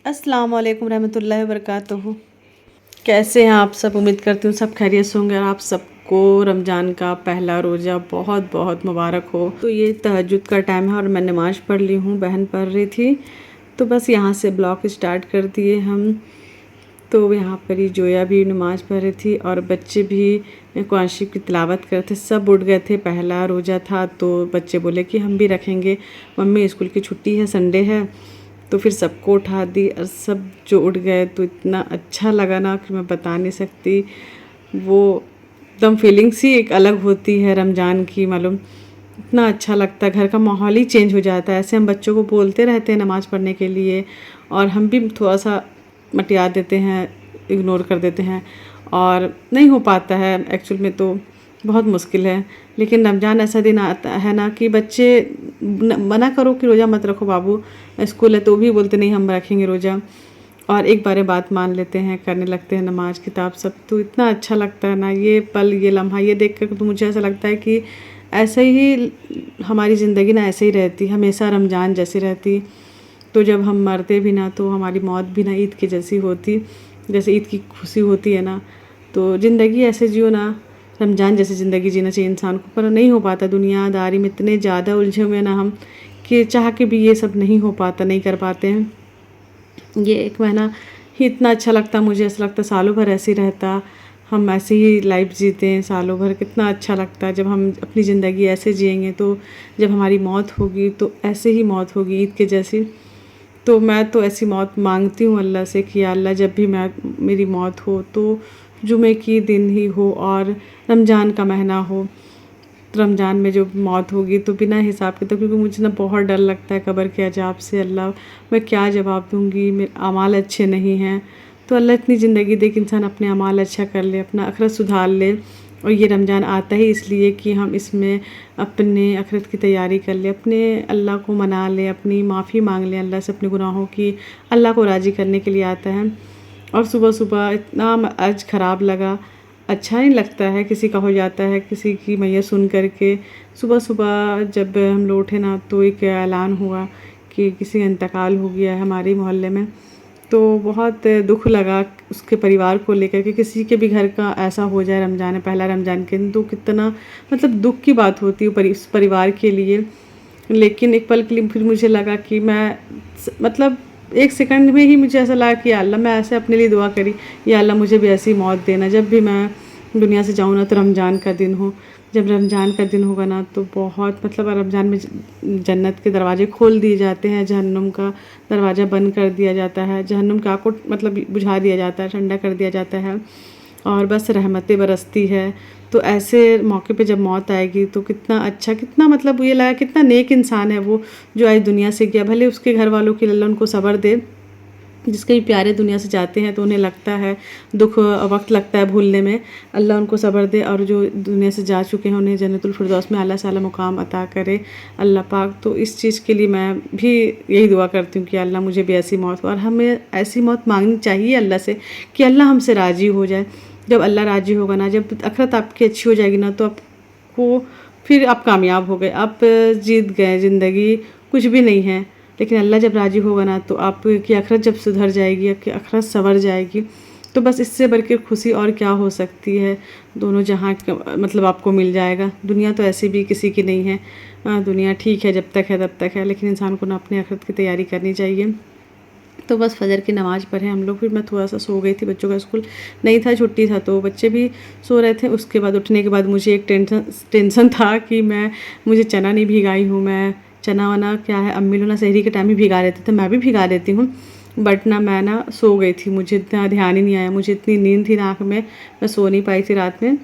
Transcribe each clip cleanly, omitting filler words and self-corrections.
अस्सलाम वालेकुम रहमतुल्लाहि व बरकातुहू। कैसे हैं आप सब? उम्मीद करती हूँ सब खैरियत से होंगे। और आप सबको रमज़ान का पहला रोज़ा बहुत बहुत मुबारक हो। तो ये तहज्जुद का टाइम है और मैं नमाज़ पढ़ ली हूँ, बहन पढ़ रही थी, तो बस यहाँ से ब्लॉग स्टार्ट कर दिए हम। तो यहाँ पर ही जोया भी नमाज़ पढ़ रही थी और बच्चे भी कुरान शरीफ की तिलावत कर रहे थे। सब उठ गए थे, पहला रोज़ा था तो बच्चे बोले कि हम भी रखेंगे, मम्मी स्कूल की छुट्टी है, संडे है। तो फिर सबको उठा दी और सब जो उठ गए तो इतना अच्छा लगा ना कि मैं बता नहीं सकती। वो एकदम फीलिंग्स ही एक अलग होती है रमज़ान की, मालूम इतना अच्छा लगता है, घर का माहौल ही चेंज हो जाता है। ऐसे हम बच्चों को बोलते रहते हैं नमाज़ पढ़ने के लिए और हम भी थोड़ा सा मटिया देते हैं, इग्नोर कर देते हैं और नहीं हो पाता है एक्चुअल में, तो बहुत मुश्किल है। लेकिन रमज़ान ऐसा दिन आता है ना कि बच्चे मना करो कि रोज़ा मत रखो बाबू, स्कूल है, तो भी बोलते नहीं हम रखेंगे रोज़ा, और एक बार बात मान लेते हैं, करने लगते हैं नमाज किताब सब। तो इतना अच्छा लगता है ना ये पल, ये लम्हा, ये देख कर तो मुझे ऐसा लगता है कि ऐसे ही हमारी ज़िंदगी ना ऐसे ही रहती, हमेशा रमज़ान जैसी रहती। तो जब हम मरते भी ना तो हमारी मौत भी ना ईद की जैसी होती, जैसे ईद की खुशी होती है ना। तो ज़िंदगी ऐसे जियो ना, रमज़ान जैसी ज़िंदगी जीना चाहिए इंसान को, पर नहीं हो पाता। दुनियादारी में इतने ज़्यादा उलझे हुए ना हम कि चाह के भी ये सब नहीं हो पाता, नहीं कर पाते हैं। ये एक महीना ही इतना अच्छा लगता, मुझे ऐसा लगता सालों भर ऐसे ही रहता, हम ऐसे ही लाइफ जीते हैं सालों भर। कितना अच्छा लगता है जब हम अपनी ज़िंदगी ऐसे जिएंगे, तो जब हमारी मौत होगी तो ऐसे ही मौत होगी ईद के जैसी। तो मैं तो ऐसी मौत मांगती हूँ अल्लाह से कि या अल्लाह जब भी मेरी मौत हो तो जुमे की दिन ही हो और रमज़ान का महीना हो। रमज़ान में जो मौत होगी तो बिना हिसाब के, तो क्योंकि मुझे ना बहुत डर लगता है कब्र के अजाब से। अल्लाह मैं क्या जवाब दूँगी, मेरे अमाल अच्छे नहीं हैं। तो अल्लाह इतनी ज़िंदगी दे कि इंसान अपने अमाल अच्छा कर ले, अपना आखिरत सुधार ले। और ये रमज़ान आता ही इसलिए कि हम इसमें अपने आखिरत की तैयारी कर ले, अपने अल्लाह को मना ले, अपनी माफ़ी मांग लें अल्लाह से अपने गुनाहों की, अल्लाह को राज़ी करने के लिए आता है। और सुबह सुबह इतना आज ख़राब लगा, अच्छा नहीं लगता है, किसी का हो जाता है, किसी की मैयत सुन कर के। सुबह सुबह जब हम लोग उठे ना तो एक ऐलान हुआ कि किसी का इंतकाल हो गया है हमारे मोहल्ले में। तो बहुत दुख लगा उसके परिवार को लेकर के, किसी के भी घर का ऐसा हो जाए रमज़ान, पहला रमज़ान के दिन, तो कितना मतलब दुख की बात होती है उस परिवार के लिए। लेकिन एक पल के लिए फिर मुझे लगा कि मैं मतलब एक सेकंड में ही मुझे ऐसा लगा कि या अल्लाह, मैं ऐसे अपने लिए दुआ करी, या अल्लाह मुझे भी ऐसी मौत देना जब भी मैं दुनिया से जाऊँ ना तो रमज़ान का दिन हो। जब रमज़ान का दिन होगा ना तो बहुत मतलब रमज़ान में जन्नत के दरवाज़े खोल दिए जाते हैं, जहन्नुम का दरवाज़ा बंद कर दिया जाता है, जहन्नुम का आग को मतलब बुझा दिया जाता है, ठंडा कर दिया जाता है और बस रहमतें बरसती है। तो ऐसे मौके पे जब मौत आएगी तो कितना अच्छा, कितना मतलब ये लगा कितना नेक इंसान है वो जो आज दुनिया से गया। भले उसके घर वालों के अल्लाह उनको सब्र दे, जिसके भी प्यारे दुनिया से जाते हैं तो उन्हें लगता है दुख, वक्त लगता है भूलने में, अल्लाह उनको सब्र दे। और जो दुनिया से जा चुके हैं उन्हें जन्नतुल फिरदौस में अल्लाह ताला मुकाम अता करे अल्लाह पाक। तो इस चीज़ के लिए मैं भी यही दुआ करती हूँ कि अल्लाह मुझे भी ऐसी मौत हो, और हमें ऐसी मौत मांगनी चाहिए अल्लाह से कि अल्लाह हमसे राज़ी हो जाए। जब अल्लाह राज़ी होगा ना, जब आखिरत आपकी अच्छी हो जाएगी ना, तो आपको फिर आप कामयाब हो गए, आप जीत गए, ज़िंदगी कुछ भी नहीं है। लेकिन अल्लाह जब राज़ी होगा ना तो आपकी आखिरत जब सुधर जाएगी, आपकी आखिरत संवर जाएगी, तो बस इससे बढ़ के खुशी और क्या हो सकती है। दोनों जहाँ मतलब आपको मिल जाएगा। दुनिया तो ऐसी भी किसी की नहीं है, दुनिया ठीक है जब तक है तब तक है, लेकिन इंसान को ना अपनी आखिरत की तैयारी करनी चाहिए। तो बस फजर की नमाज़ पढ़े हम लोग, फिर मैं थोड़ा सा सो गई थी, बच्चों का स्कूल नहीं था, छुट्टी था, तो बच्चे भी सो रहे थे। उसके बाद उठने के बाद मुझे एक टेंशन था कि मुझे चना नहीं भिगाई हूँ। मैं चना वना क्या है, अम्मी लोग ना सहरी के टाइम ही भिगा देते थे, मैं भी भिगा देती हूँ, बट ना मैं ना सो गई थी, मुझे इतना ध्यान ही नहीं आया, मुझे इतनी नींद थी ना आँख में, मैं सो नहीं पाई थी रात में।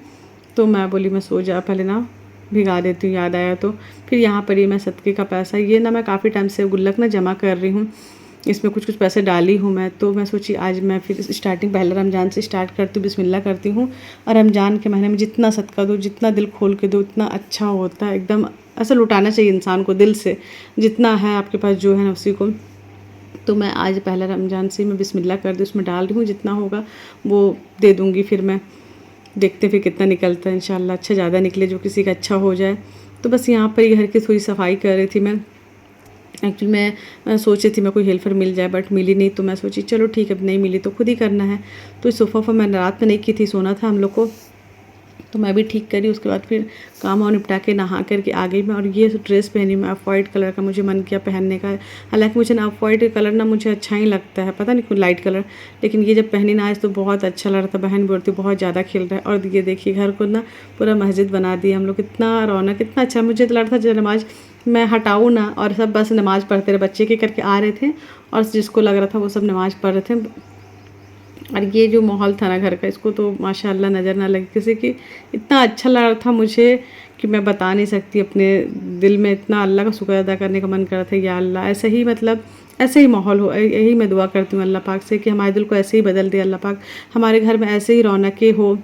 तो मैं बोली मैं सो जा, पहले ना भिगा देती हूँ, याद आया तो। फिर यहाँ पर ही मैं सदक़े का पैसा, ये ना मैं काफ़ी टाइम से गुल्लक ना जमा कर रही हूँ, इसमें कुछ कुछ पैसे डाली हूँ मैं। तो मैं सोची आज मैं फिर स्टार्टिंग पहले रमज़ान से स्टार्ट करती हूँ, बिस्मिल्लाह करती हूँ। और रमज़ान के महीने में जितना सदका दो, जितना दिल खोल के दो, उतना अच्छा होता है। एकदम ऐसा लुटाना चाहिए इंसान को दिल से, जितना है आपके पास जो है ना उसी को। तो मैं आज पहला रमज़ान से मैं बिस्मिल्लाह कर दी, उसमें डाल रही हूँ, जितना होगा वो दे दूँगी फिर मैं। देखते फिर कितना निकलता है। इंशाल्लाह अच्छा ज़्यादा निकले, जो किसी का अच्छा हो जाए। तो बस यहाँ पर ही घर की थोड़ी सफाई कर रही थी मैं। एक्चुअली मैं सोची थी मैं कोई हेल्पर मिल जाए, बट मिली नहीं, तो मैं सोची चलो ठीक है, अब नहीं मिली तो खुद ही करना है। तो इस सोफ़ा पर मैंने रात में नहीं की थी, सोना था हम लोग को, तो मैं भी ठीक करी। उसके बाद फिर काम वाम निपटा के नहा करके आ गई मैं। और ये ड्रेस पहनी मैं ऑफ वाइट कलर का, मुझे मन किया पहनने का। हालांकि मुझे ना ऑफ वाइट कलर ना मुझे अच्छा ही लगता है, पता नहीं क्यों लाइट कलर, लेकिन ये जब पहनी ना आज तो बहुत अच्छा लग रहा था। बहन बोलती बहुत ज़्यादा खिल रहा है। और ये देखिए घर को ना पूरा मस्जिद बना दिया हम लोग, कितना रौनक, कितना अच्छा। मुझे तो लग रहा था जो नमाज मैं हटाऊँ ना, और सब बस नमाज़ पढ़ते रहे, बच्चे के करके आ रहे थे और जिसको लग रहा था वो सब नमाज़ पढ़ रहे थे। और ये जो माहौल था ना घर का, इसको तो माशाल्लाह नज़र ना लगे किसी की, इतना अच्छा लग रहा था मुझे कि मैं बता नहीं सकती। अपने दिल में इतना अल्लाह का शुक्र अदा करने का मन कर रहा था, या अल्लाह ऐसे ही मतलब ऐसे ही माहौल हो। यही मैं दुआ करती हूँ अल्लाह पाक से कि हमारे दिल को ऐसे ही बदल दे अल्लाह पाक, हमारे घर में ऐसे ही रौनकें हो,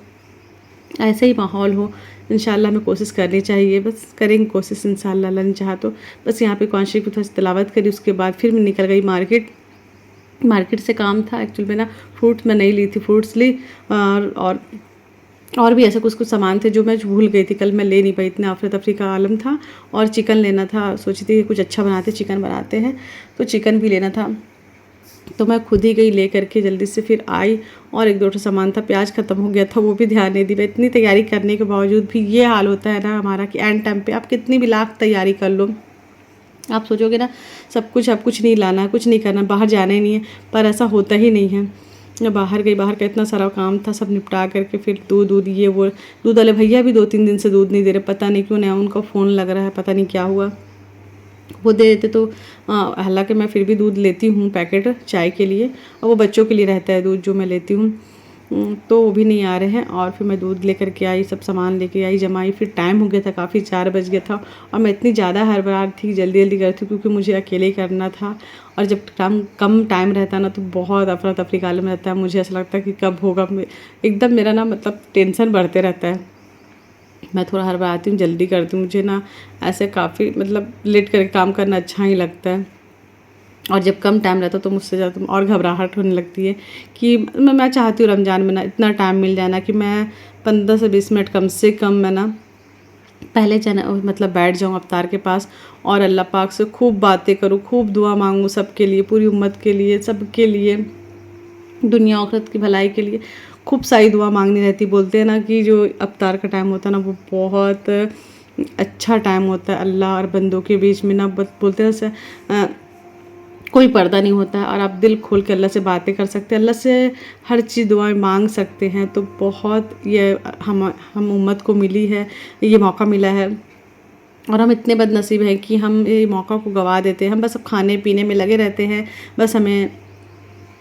ऐसे ही माहौल हो। इंशाल्लाह हमें कोशिश करनी चाहिए, बस करेंगे कोशिश इंशाल्लाह, अल्लाह ने चाहा तो। बस यहाँ पे कुरान शरीफ की थोड़ी सी तिलावत करी, उसके बाद फिर मैं निकल गई मार्केट से काम था एक्चुअली में ना। फ्रूट्स मैं नहीं ली थी, फ्रूट्स ली और भी ऐसे कुछ कुछ सामान थे जो मैं भूल गई थी, कल मैं ले नहीं पाई, इतना अफरा तफरी का आलम था। और चिकन लेना था, सोची थी कुछ अच्छा बनाते, चिकन बनाते हैं, तो चिकन भी लेना था। तो मैं खुद ही गई ले करके जल्दी से, फिर आई। और एक दो सामान था, प्याज ख़त्म हो गया था, वो भी ध्यान नहीं दी मैं। इतनी तैयारी करने के बावजूद भी ये हाल होता है ना हमारा कि एंड टाइम पे आप कितनी भी लाख तैयारी कर लो, आप सोचोगे ना सब कुछ, आप कुछ नहीं लाना है, कुछ नहीं करना, बाहर जाना ही नहीं है, पर ऐसा होता ही नहीं है। मैं बाहर गई, बाहर का इतना सारा काम था, सब निपटा करके फिर दूध ये वो, दूध वाले भैया भी 2-3 दिन से दूध नहीं दे रहे, पता नहीं क्यों, नया उनका फ़ोन लग रहा है, पता नहीं क्या हुआ। वो दे देते तो हालांकि मैं फिर भी दूध लेती हूँ पैकेट चाय के लिए, और वो बच्चों के लिए रहता है दूध जो मैं लेती हूँ। तो वो भी नहीं आ रहे हैं। और फिर मैं दूध लेकर के आई, सब सामान लेके आई, जमाई। फिर टाइम हो गया था काफ़ी, 4 बज गया था। और मैं इतनी ज़्यादा हड़बड़ाहट थी, जल्दी जल्दी कर थी, क्योंकि मुझे अकेले ही करना था। और जब कम टाइम रहता ना तो बहुत अफरा तफरी का आलम रहता है, मुझे ऐसा लगता है कि कब होगा, एकदम मेरा ना मतलब टेंशन बढ़ते रहता है। मैं थोड़ा हड़बड़ाती हूँ, जल्दी करती हूँ, मुझे ना ऐसे काफ़ी मतलब लेट करके काम करना अच्छा ही लगता है। और जब कम टाइम रहता तो मुझसे ज़्यादा और घबराहट होने लगती है कि मैं चाहती हूँ रमज़ान में ना इतना टाइम मिल जाए ना कि मैं 15 से 20 मिनट कम से कम मैं ना पहले मतलब बैठ जाऊँ अफ्तार के पास, और अल्लाह पाक से खूब बातें करूँ, खूब दुआ मांगूँ सबके लिए, पूरी उम्मत के लिए, सबके लिए, दुनिया आखिरत की भलाई के लिए खूब सारी दुआ मांगनी रहती। बोलते हैं ना कि जो अफ्तार का टाइम होता है ना वो बहुत अच्छा टाइम होता है अल्लाह और बंदों के बीच में ना। बोलते हैं कोई पर्दा नहीं होता है, और आप दिल खोल के अल्लाह से बातें कर सकते हैं, अल्लाह से हर चीज़ दुआएं मांग सकते हैं। तो बहुत ये हम उम्मत को मिली है, ये मौका मिला है, और हम इतने बदनसीब हैं कि हम ये मौका को गवा देते हैं। हम बस अब खाने पीने में लगे रहते हैं, बस हमें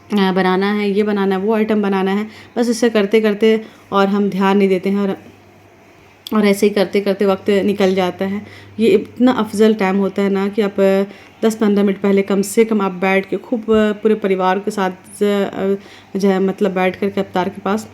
बनाना है, ये बनाना है, वो आइटम बनाना है, बस इससे करते करते और हम ध्यान नहीं देते हैं, और ऐसे ही करते करते वक्त निकल जाता है। ये इतना अफजल टाइम होता है ना कि आप 10-15 मिनट पहले कम से कम आप बैठ के खूब पूरे परिवार के साथ जो है मतलब बैठ कर के अफ्तार के पास,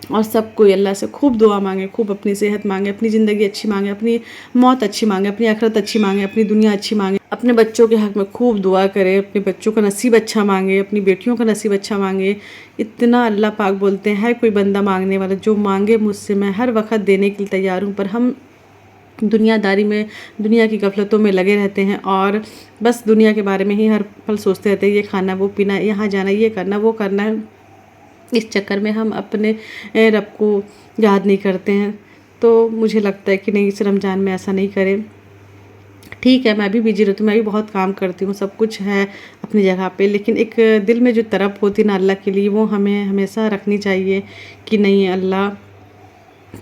और सब कोई अल्लाह से खूब दुआ मांगे, खूब अपनी सेहत मांगे, अपनी ज़िंदगी अच्छी मांगे, अपनी मौत अच्छी मांगे, अपनी आखिरत अच्छी मांगे, अपनी दुनिया अच्छी मांगे, अपने बच्चों के हक़ में खूब दुआ करे, अपने बच्चों का नसीब अच्छा मांगे, अपनी बेटियों का नसीब अच्छा मांगे। इतना अल्लाह पाक बोलते हैं, है कोई बंदा मांगने वाला, जो मांगे मुझसे मैं हर वक्त देने के लिए तैयार हूँ। पर हम दुनियादारी में, दुनिया की गफलतों में लगे रहते हैं, और बस दुनिया के बारे में ही हर पल सोचते रहते हैं, ये खाना, वो पीना, यहाँ जाना, ये करना, वो करना है। इस चक्कर में हम अपने रब को याद नहीं करते हैं। तो मुझे लगता है कि नहीं, इस रमज़ान में ऐसा नहीं करें। ठीक है, मैं भी बिजी रहती हूँ, मैं भी बहुत काम करती हूँ, सब कुछ है अपनी जगह पे, लेकिन एक दिल में जो तड़प होती है ना अल्लाह के लिए, वो हमें हमेशा रखनी चाहिए कि नहीं, अल्लाह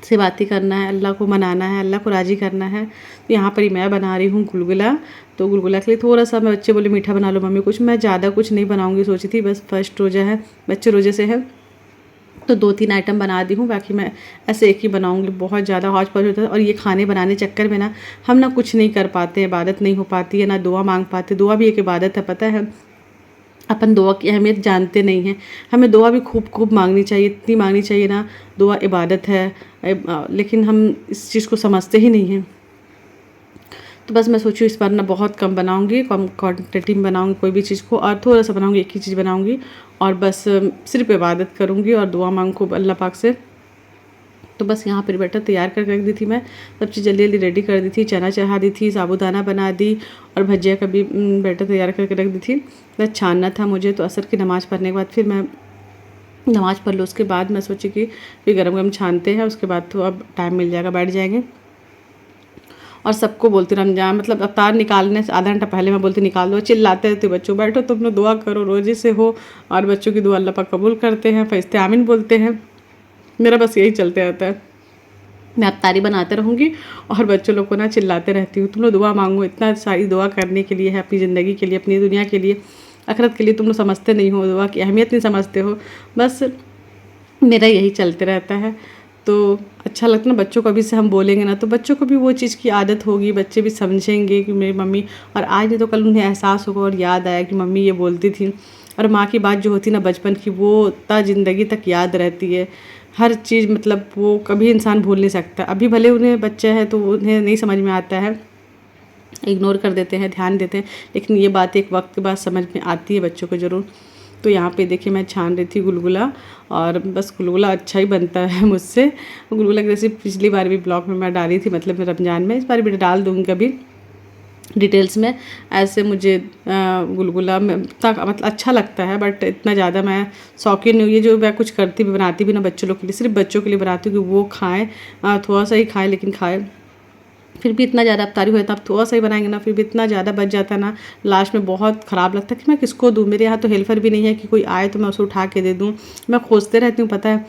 से बातें करना है, अल्लाह को मनाना है, अल्लाह को राज़ी करना है। तो यहाँ पर ही मैं बना रही हूँ गुलगुला। तो गुलगुला के लिए थोड़ा सा, मैं बच्चे बोले मीठा बना लो मम्मी कुछ, मैं ज़्यादा कुछ नहीं बनाऊँगी सोची थी, बस फर्स्ट रोज़ा है, बच्चे रोज़े से है, तो 2-3 आइटम बना दी हूँ, बाकी मैं ऐसे एक ही बनाऊँगी। बहुत ज़्यादा हौच पौच होता है, और ये खाने बनाने चक्कर में ना हम ना कुछ नहीं कर पाते, इबादत नहीं हो पाती है, ना दुआ मांग पाते। दुआ भी एक इबादत है, पता है, अपन दुआ की अहमियत जानते नहीं हैं। हमें दुआ भी खूब खूब मांगनी चाहिए, इतनी मांगनी चाहिए ना, दुआ इबादत है, लेकिन हम इस चीज़ को समझते ही नहीं हैं। तो बस मैं सोचूँ इस बार ना बहुत कम बनाऊँगी, कम क्वान्टिटी में बनाऊँगी कोई भी चीज़ को, और थोड़ा सा बनाऊँगी, एक ही चीज़ बनाऊँगी, और बस सिर्फ इबादत करूँगी और दुआ मांग खूब अल्लाह पाक से तो बस यहाँ पर बैटर तैयार कर रख दी थी मैं, सब चीज़ जल्दी जल्दी रेडी कर दी थी। चना चढ़ा दी थी, साबूदाना बना दी और भजिया का भी बैटर तैयार करके रख दी थी। बस छानना था मुझे। तो असर की नमाज़ पढ़ने के बाद फिर मैं नमाज़ पढ़ लो, उसके बाद मैं सोची कि फिर गरम गरम छानते हैं, उसके बाद तो अब टाइम मिल जाएगा, बैठ जाएंगे। और सबको बोलती रमजान मतलब अवतार निकालने से आधा घंटा पहले मैं बोलती निकाल दो, चिल्लाते रहते बच्चों बैठो तुम लोग दुआ करो, रोजे से हो और बच्चों की दुआ अल्लाह पाक कबूल करते हैं, फरिश्ते आमीन बोलते हैं। मेरा बस यही चलते रहता है। मैं अफ्तारी बनाते रहूँगी और बच्चों लोग को ना चिल्लाते रहती हूँ, तुम लोग दुआ मांगो, इतना सारी दुआ करने के लिए है, अपनी ज़िंदगी के लिए, अपनी दुनिया के लिए, आखिरत के लिए। तुम लोग समझते नहीं हो, दुआ की अहमियत नहीं समझते हो। बस मेरा यही चलते रहता है। तो अच्छा लगता है ना, बच्चों को अभी से हम बोलेंगे ना तो बच्चों को भी वो चीज़ की आदत होगी, बच्चे भी समझेंगे कि मेरी मम्मी, और आज नहीं तो कल उन्हें एहसास होगा और याद आया कि मम्मी ये बोलती थी। और माँ की बात जो होती ना बचपन की, वो ता ज़िंदगी तक याद रहती है। हर चीज़ मतलब वो कभी इंसान भूल नहीं सकता। अभी भले उन्हें बच्चे हैं तो उन्हें नहीं समझ में आता है, इग्नोर कर देते हैं, ध्यान देते हैं, लेकिन ये बात एक वक्त के बाद समझ में आती है बच्चों को ज़रूर। तो यहाँ पे देखिए मैं छान रही थी गुलगुला, और बस गुलगुला अच्छा ही बनता है मुझसे। गुलगुला की रेसिपी पिछली बार भी ब्लॉग में मैं डाली थी, मतलब रमज़ान में, इस बार भी डाल दूँगी कभी डिटेल्स में। ऐसे मुझे गुलगुला में मतलब अच्छा लगता है, बट इतना ज़्यादा मैं शौकीन नहीं हूँ। ये जो मैं कुछ करती भी बनाती भी ना बच्चों लोग के लिए, सिर्फ बच्चों के लिए बनाती हूँ कि वो खाएँ, थोड़ा सा ही खाएँ लेकिन खाएँ। फिर भी इतना ज़्यादा अफ्तारी हुआ था, अब थोड़ा सा ही बनाएंगे ना, फिर भी इतना ज़्यादा बच जाता है ना, लास्ट में बहुत ख़राब लगता है कि मैं किसको दूँ। मेरे यहाँ तो हेल्पर भी नहीं है कि कोई आए तो मैं उसे उठा के दे दूँ। मैं खोजते रहती हूँ, पता है,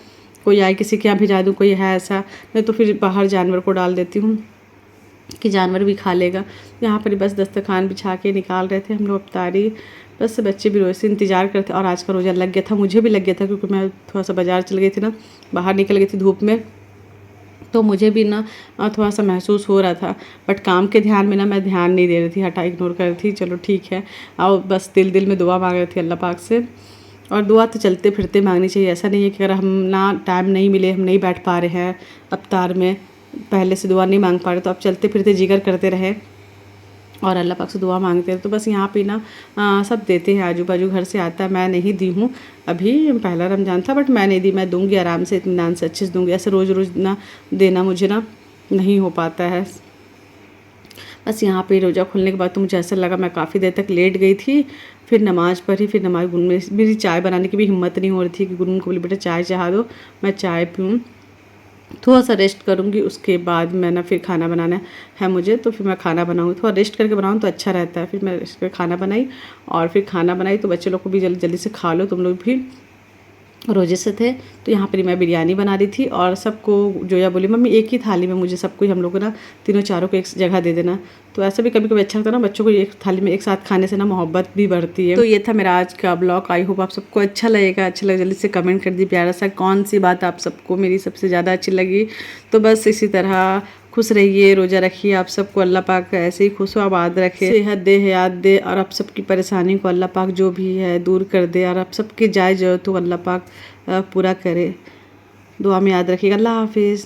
कोई आए किसी के यहाँ भिजा दूँ, कोई है ऐसा, नहीं तो फिर बाहर जानवर को डाल देती हूँ कि जानवर भी खा लेगा। यहाँ पर बस दस्तरखान बिछा के निकाल रहे थे हम लोग अफ्तारी। बस बच्चे भी रोज़ से इंतज़ार करते, और आज का रोज़ा लग गया था, मुझे भी लग गया था, क्योंकि मैं थोड़ा सा बाज़ार चल गई थी ना, बाहर निकल गई थी धूप में, तो मुझे भी ना थोड़ा सा महसूस हो रहा था। बट काम के ध्यान में ना मैं ध्यान नहीं दे रही थी, हटा इग्नोर कर रही थी। चलो ठीक है, और बस दिल दिल में दुआ मांग रही थी अल्लाह पाक से। और दुआ तो चलते फिरते मांगनी चाहिए, ऐसा नहीं है कि अगर हम ना टाइम नहीं मिले, हम नहीं बैठ पा रहे हैं अफ्तार में, पहले से दुआ नहीं मांग पा रहे, तो अब चलते फिरते जिक्र करते रहे और अल्लाह पाक से दुआ मांगते हैं। तो बस यहाँ पे ना सब देते हैं, आजू बाजू घर से आता है। मैं नहीं दी हूँ अभी, पहला रमज़ान था, बट मैं नहीं दी। मैं दूँगी आराम से, इत्मीनान से, अच्छे से दूँगी। ऐसे रोज़ रोज़ ना देना मुझे ना नहीं हो पाता है। बस यहाँ पे रोज़ा खुलने के बाद तो मुझे ऐसा लगा, मैं काफ़ी देर तक लेट गई थी। फिर नमाज़ पढ़ी, फिर नमाज़ गुन में मेरी चाय बनाने की भी हिम्मत नहीं हो रही थी कि गुन को बोली बेटा चाय चढ़ा दो, मैं चाय पीऊँ, थोड़ा सा रेस्ट करूँगी, उसके बाद मैं ना फिर खाना बनाना है मुझे। तो फिर मैं खाना बनाऊँगी, थोड़ा रेस्ट करके बनाऊँ तो अच्छा रहता है। फिर मैं रेस्ट करके खाना बनाई, और फिर खाना बनाई तो बच्चे लोग को भी जल्दी जल्दी से खा लो, तुम लोग भी रोजे से थे। तो यहाँ पर मैं बिरयानी बना रही थी, और सबको जोया बोली मम्मी एक ही थाली में मुझे सबको, हम लोग को ना तीनों चारों को एक जगह दे देना। तो ऐसा भी कभी कभी अच्छा लगता है ना, बच्चों को एक थाली में एक साथ खाने से ना मोहब्बत भी बढ़ती है। तो ये था मेरा आज का ब्लॉग। आई होप आप सबको अच्छा लगेगा। अच्छा लगे जल्दी से कमेंट कर दी प्यारा सा, कौन सी बात आप सबको मेरी सबसे ज़्यादा अच्छी लगी। तो बस इसी तरह खुश रहिए, रोज़ा रखिए, आप सबको अल्लाह पाक ऐसे ही खुश आबाद रखे, सेहत दे, हयात दे, और आप सबकी परेशानी को अल्लाह पाक जो भी है दूर कर दे, और आप सबकी जायज़ ज़रूरत हो अल्लाह पाक पूरा करे। दुआ में याद रखिएगा। अल्लाह हाफिज़।